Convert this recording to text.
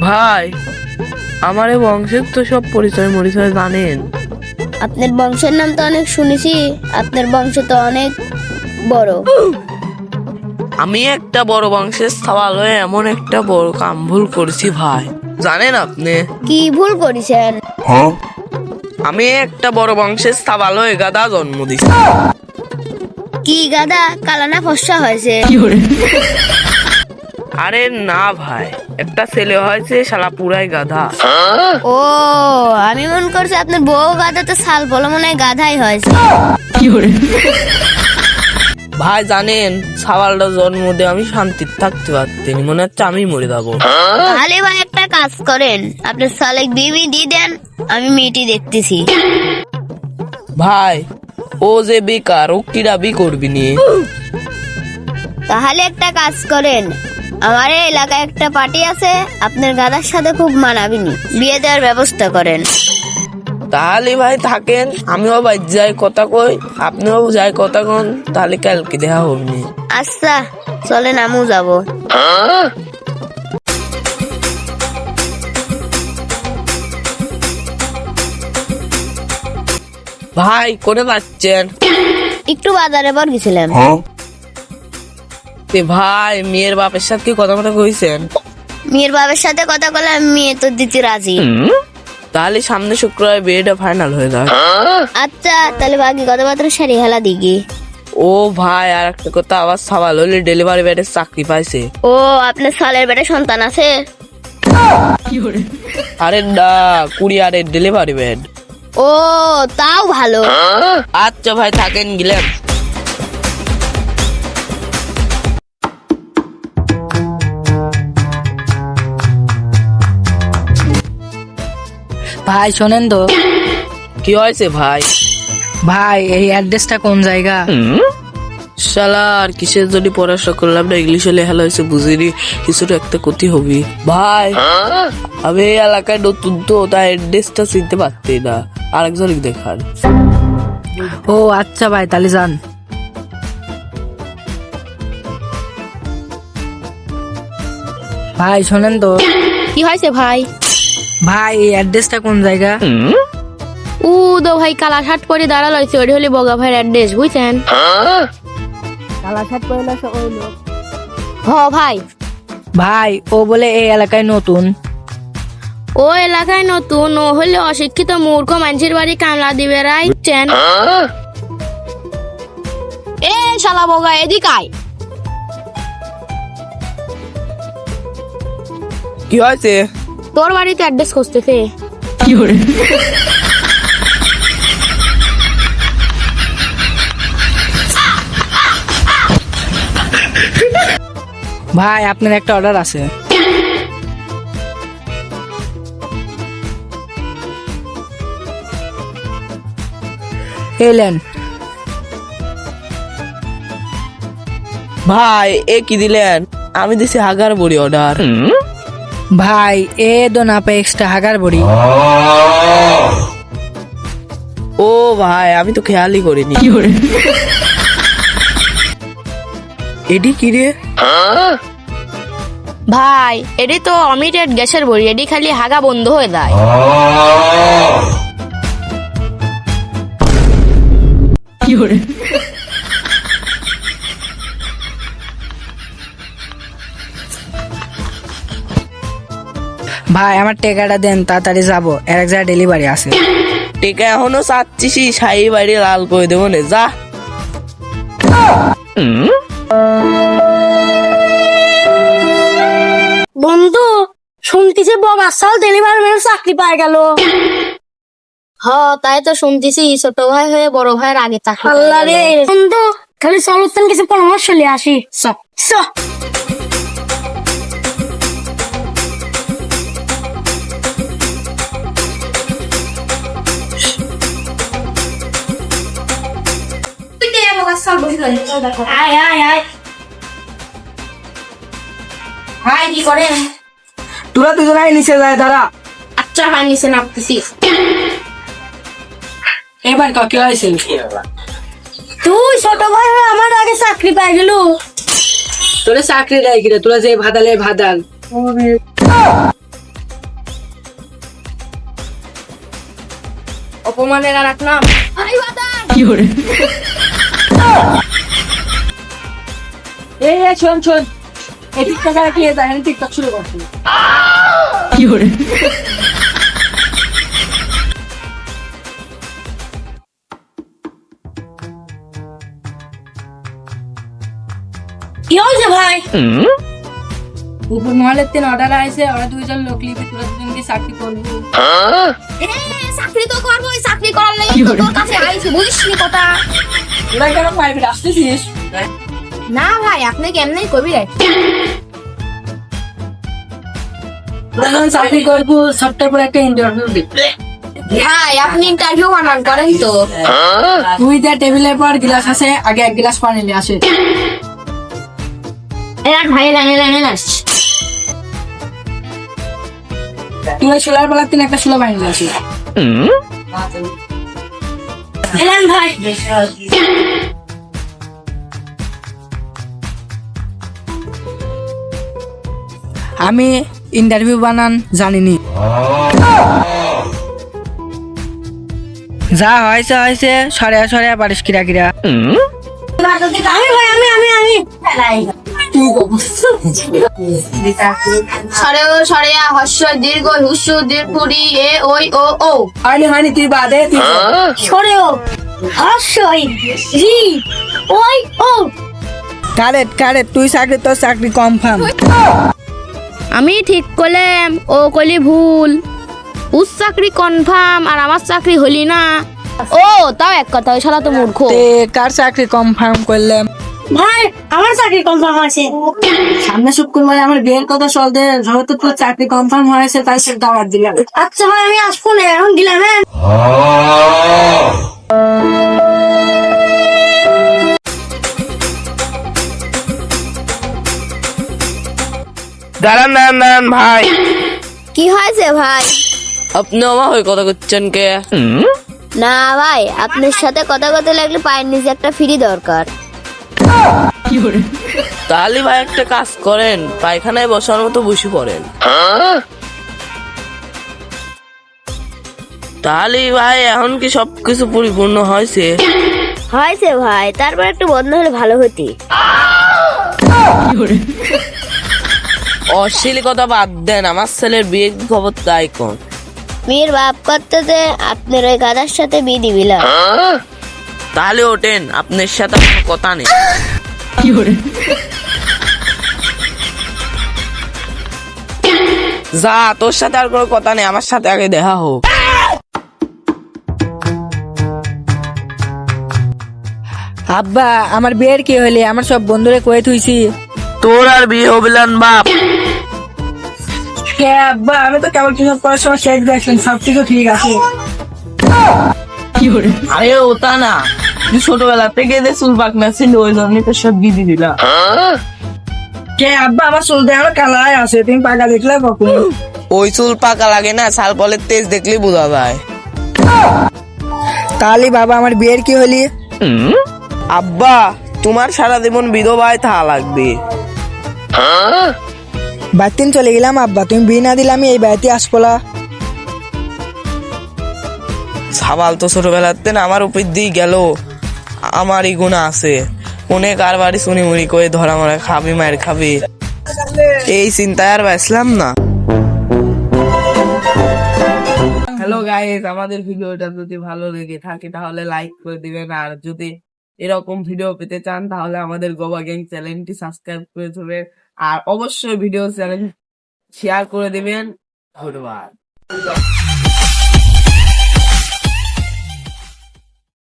ভাই, আমার এই বংশের তো সব পরিচয় মরিচয় জানেন। আপনার বংশের নাম তো অনেক শুনেছি, আপনার বংশ তো অনেক বড়। আমি একটা বড় বংশের সওয়াল হয়ে এমন একটা বড় কাম ভুল করেছি ভাই, জানেন আপনি? কি ভুল করেছেন? আমি একটা বড় বংশের সওয়াল হয়ে গাধা জন্ম দিছি। কি গাদা, কালো না ফর্সা হয়েছে? আরে না ভাই, একটা ছেলে হয়েছে, শালা পুরাই গাধা। ও, আমি মনে করছি আপনার বউ গাদা, তো শাল বলে মনে হয় গাধাই হয়েছে। ভাই জানেন, সওয়ালটা জন্ম দিয়ে আমি শান্তিতে থাকতে পারতেনি, মনে হচ্ছে আমি মরে যাবো। তাহলে ভাই একটা কাজ করেন, আপনার শালেক বিবি দিয়ে দেন, আমি মেয়েটি দেখতেছি। ভাই, ও যে বেকার, ও কিরা বি করবি নি? তাহলে একটা কাজ করেন, আমার এই এলাকায় একটা পার্টি আছে, আপনার গাদার সাথে খুব মানাবিনি, বিয়ে দেওয়ার ব্যবস্থা করেন। তাহলে ভাই থাকেন, আমিও ভাই যাই কথা কই, আপনিও যাই কথা কন, তাহলে কালকে দেখা হবে নি। আচ্ছা চলেন, আমিও যাবো। ভাই করে যাচ্ছেন? একটু বাজারে পর গেছিলাম। ভাই, মেয়ের বাপের সাথে কি কথা কথা কইছেন? মেয়ের বাবার সাথে কথা বলে মেয়ে তো দিতে রাজি। তাহলে সামনে শুক্রবার বিয়েটা ফাইনাল হয়ে যাক। আচ্ছা তাহলে বাকি কথাবার্তা সারি হেলা দিগি। ও ভাই, আর একটা কথা, আবার সওয়াল হলে ডেলিভারি ব্যাটের চাকরি পাইছে। ও, আপনার সালের বেটা সন্তান আছে? আরে না, কুরিয়ারের ডেলিভারি ব্যাট। ও, তাও ভালো। আচ্ছা ভাই থাকেন, গেলাম। ভাই শোনেন তো, কি হয়েছে ভাই? ভাই এই অ্যাড্রেসটা কোন জায়গা? শালা আর কিসের যদি পড়াশোনা করলাম না, ইংলিশে লেখা হয়েছে বুঝিনি, কিছুটা একটা ক্ষতি হবি। ভাই, আমি এই এলাকায় নতুন তো, তাই অ্যাড্রেসটা চিনতে পারতি না, আরেকজন দেখান। ও আচ্ছা ভাই, তাহলে যান। ভাই শোনেন তো, কি হয়েছে ভাই? ভাই এই অ্যাড্রেসটা কোন জায়গা? ও দো ভাই, কালা শার্ট পরে দাঁড়ালো হয়েছে, ওটি হলে বগা ভাইয়ের অ্যাড্রেস, বুঝছেন? হ ভাই, ভাই ও বলে এই এলাকায় নতুন। ও এলাকায় নতুন, ও হলে অশিক্ষিত মূর্খ মানুষের বাড়ি কামলা দিবে রাইছেন। এ শালা বগা, এদিক আয়। কি হয়েছে? তোর বাড়িতে অ্যাড্রেস খুঁজতেছে। ভাই আপনার একটা অর্ডার আছে। এলেন। ভাই এ কি দিলেন? আমি দিছি হাগার বড়ি অর্ডার। ভাই এ দো না পে এক্সট্রা হাগার বড়ি। ও ভাই, আমি তো খেয়ালই করিনি। এডি কি রে? ভাই এটি তো অমিটেড গ্যাসের বড়ি, এটি খালি হাগা বন্ধ হয়ে যায়। ভাই আমার টেকাটা দেন, তাড়াতাড়ি যাবো, এর এক জায়গায় ডেলিভারি আছে। টেকা এখনো চাচ্ছিস, সাই বাড়ি লাল করে দেবো নে, যা। বন্ধু, শুনতেছি বগা সাল ডেলিভারি ম্যানের চাকরি পাই গেল। হ, তাই তো শুনতেছি, ছোট ভাই হয়ে বড় ভাইয়ের আগে চাকরি পেয়ে আল্লাহ রে গেল। বন্ধু, খালি চলতেন কিছু পরামর্শ নিয়ে আসি। সব আয় আয় আয় আয়, কি করেন? তোরা দুজনাই নিচে যায়, দাঁড়া। আচ্ছা ভাই, নিচে নামতেছি। এবার কি হয়েছে? তুই ছোট ভাই হয়ে আমার আগে চাকরি পাই গেল। তোরা চাকরি দেয় কিরে? তোরা যে ভাদালে ভাদাল। অপমানের আর এক নাম। এই শোন শোন, এই টিকটকার কি দেখেন টিকটক শুরু করছে। কি হয়েছে ভাই? উপর মহলের তিন অর্ডার আছে, ওরা দুইজন লোক লিপি, তোরা দুজন কি চাকরি করবো? চাকরি তো করবো, চাকরি করার লাগি তো তোর কাছে আইছি, বুঝিস নি কথা? তোরা কেন প্রাইভেট আসতেছিস? না ভাই, আপনি কেমনে কবি রে? তোরা যখন চাকরি করবো সবটার পর একটা ইন্টারভিউ দিবি। ভাই আপনি ইন্টারভিউ বানান করেন তো। তুই যা টেবিলের পর গ্লাস আছে, আগে এক গ্লাস পানি নিয়ে আসে। ভাই রাঙে রাঙে নাচ। তুই সোলার পালার তিন একটা সোলা পানি নিয়ে আসে। এলেন ভাই। আমি ইন্টারভিউ বানান জানিনি। যা হয়েছে হয়েছে, সরিয়া সরিয়া পারিস কিরা কিরা। আমি ভাই, আমি সরে ও সরে হস্য দীর্ঘ হুস্য দীর্ঘুরি এ ওই ও ও। হয়নি তুই বাদে তুই। সরেও হাস্যই রি ওই ও। কারেক্ট কারেক্ট, তুই চাকরি, তোর চাকরি কনফার্ম। আমি ঠিক করলাম, ও কলি ভুল। উস চাকরি কনফার্ম আর আমার চাকরি হলি না। ও তাও এক কথা, ওই শালা তো মূর্খ। তে কার চাকরি কনফার্ম করলাম? ভাই আমার চাকরি কনফার্ম আছে। সামনে শুক্রবারে আমার বিয়ের কথা চলতে, যেহেতু তোর চাকরি কনফার্ম হয়েছে তাই সে দাওয়াত দিলাম। আচ্ছা ভাই আমি আসবো না, এখন দিলাম। হ্যাঁ দাঁড়ান দাঁড়ান দাঁড়ান ভাই, কি হয়েছে ভাই? আপনি আমার হয়ে কথা করছেন কে? না ভাই, আপনার সাথে কথা কথা লাগলে পায়ের নিচে একটা ফ্রি দরকার। তাহলে ভাই একটা কাজ করেন, পায়খানায় বসার মতো বসে পড়েন। তাহলে ভাই এখন কি সবকিছু পরিপূর্ণ হয়েছে? হয়েছে ভাই, তারপর একটু বন্ধ হলে ভালো হতি। অশ্লীল কথা বাদ দেন, আমার ছেলের বিয়ে খবর তাই কোন? মেয়ের বাপ করতে আপনার ওই গাদার সাথে বিয়ে দিবিলা। তাহলে ওঠেন, আপনার সাথে কোনো কথা নেই। যা, তোর সাথে আর কোনো কথা নেই, আমার সাথে আগে দেখা হোক। আব্বা আমার বিয়ের কি হইলে, আমার সব বন্ধুরে কয়ে থুইছি। তোর আর বিয়ে হবিলান বাপ? কে আব্বা, আমি তো কেবল কিছু পড়াশোনা শেষ দেখছেন, সব কিছু ঠিক আছে। আরে ওটা না, তুই ছোটবেলা থেকে যে চুল পাকনা ছিল ওই জন্য তোর সব বিধি দিলা। কে আব্বা, আমার চুল দেওয়ার কালায় আছে, তুমি পাকা দেখলে কখন? ওই চুল পাকা লাগে না, ছাল পলের তেজ দেখলে বোঝা যায়। তাহলে বাবা আমার বিয়ের কি হলি? আব্বা তোমার সারা জীবন বিধবায় থাকা লাগবে। বাতিন চলে গেলাম আব্বা, তুমি বিয়ে না দিলে আমি এই বাড়িতে আসবলা। সাবাল তো ছোটবেলাতে না আমার উপর দিয়ে গেল, আমারই গুণা আছে। কোনে কার বাড়ি শুনি মুড়ি করে ধরা মরা খাবি, মায়ের খাবি, এই চিন্তায় আর বাঁচলাম না। হ্যালো গাইস, আমাদের ভিডিওটা যদি ভালো লেগে থাকে তাহলে লাইক করে দিবেন, আর যদি এরকম ভিডিও পেতে চান তাহলে আমাদের গোবা গ্যাং চ্যানেলটি সাবস্ক্রাইব করে দেবেন, আর অবশ্যই ভিডিও চ্যানেল শেয়ার করে দিবেন। ধন্যবাদ।